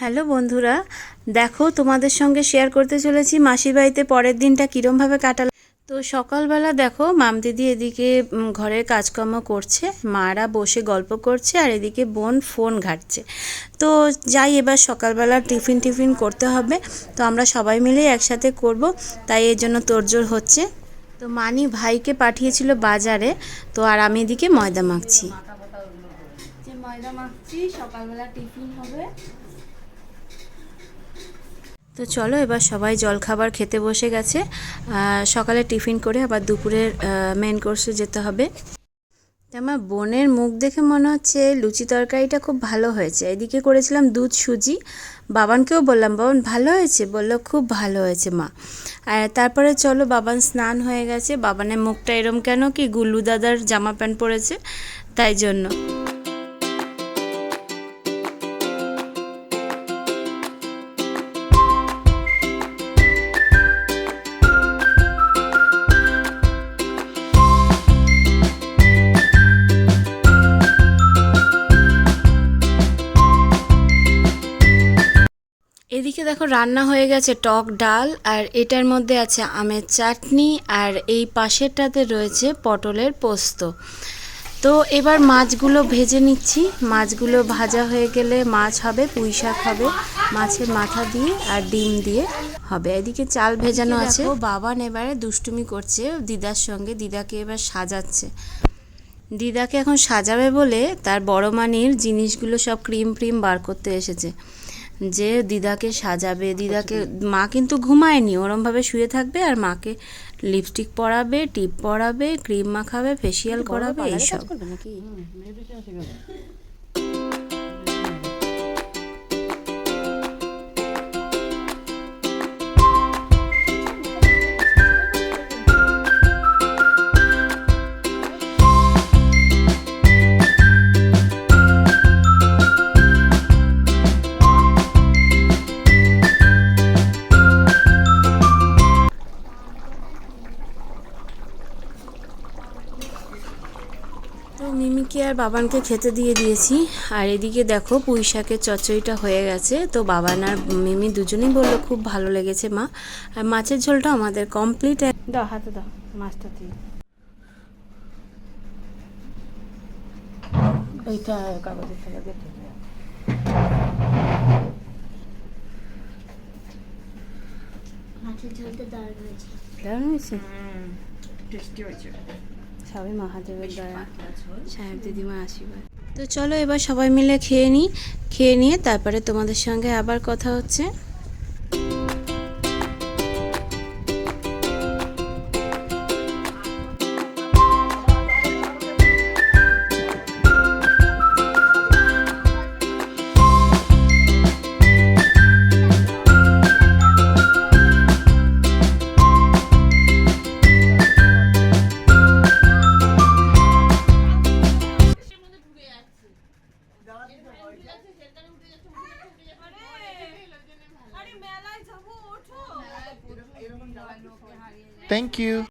Hello বন্ধুরা, দেখো তোমাদের সঙ্গে শেয়ার করতে চলেছি মাসির বাড়িতে পরের দিনটা কীরমভাবে কাটালাম। তো সকালবেলা দেখো মাম দিদি এদিকে ঘরের কাজকর্ম করছে, মারা বসে গল্প করছে, আর এদিকে বোন ফোন ঘাঁটছে। তো যাই, এবার সকালবেলা টিফিন করতে হবে, তো আমরা সবাই মিলে একসাথে করব, তাই এর জন্য তোড়জোড় হচ্ছে। তো মানি ভাইকে পাঠিয়েছিল বাজারে, তো আর আমি এদিকে ময়দা মাখছি। যে ময়দা মাখছি, সকালবেলা টিফিন হবে। তো চলো এবার সবাই জলখাবার খেতে বসে গেছে। সকালে টিফিন করে আবার দুপুরের মেন কোর্সে যেতে হবে। তো আমার বোনের মুখ দেখে মনে হচ্ছে লুচি তরকারিটা খুব ভালো হয়েছে। এদিকে করেছিলাম দুধ সুজি, বাবানকেও বললাম, বাবান ভালো হয়েছে? বললো খুব ভালো হয়েছে মা। আর তারপরে চলো, বাবান স্নান হয়ে গেছে। বাবানের মুখটা এরম কেন, কি গুল্লু দাদার জামা প্যান্ট পরেছে তাই জন্য। এদিকে দেখো রান্না হয়ে গেছে টক ডাল, আর এটার মধ্যে আছে আমের চাটনি, আর এই পাশেরটাতে রয়েছে পটলের পোস্ত। তো এবার মাছগুলো ভেজে নিচ্ছি। মাছগুলো ভাজা হয়ে গেলে মাছ হবে, পুঁই শাক হবে, মাছের মাথা দিয়ে আর ডিম দিয়ে হবে। এদিকে চাল ভেজানো আছে। বাবান এবারে দুষ্টুমি করছে দিদার সঙ্গে, দিদাকে এবার সাজাচ্ছে। দিদাকে এখন সাজাবে বলে তার বড় মানির জিনিসগুলো সব ক্রিম বার করতে এসেছে, যে দিদাকে সাজাবে। দিদাকে মা কিন্তু ঘুমায়নি, ওরমভাবে শুয়ে থাকবে, আর মাকে লিপস্টিক পরাবে, টিপ পরাবে, ক্রিম মাখাবে, ফেসিয়াল করাবে, এইসব। তো মিমিকে আর বাবানকে খেতে দিয়ে দিয়েছি। আর এদিকে দেখো পুঁই শাকের চচ্চড়িটা হয়ে গেছে। তো বাবান আর মিমি দুজনেই বললো খুব ভালো লেগেছে মা। আর মাছের ঝোলটা আমাদের কমপ্লিট। দাও হাতে দাও মাছটা দিয়ে। ওইটা কাগজের থালা দেখে মাছের ঝোলটা দারুণ হয়েছে। দারুণ হয়েছে, টেস্টি হয়েছে। সবাই মহাদেবের দয়া, সাহেব দিদিমার আশীর্বাদ। তো চলো এবার সবাই মিলে খেয়ে নিই। খেয়ে নিয়ে তারপরে তোমাদের সঙ্গে আবার কথা হচ্ছে। Thank you.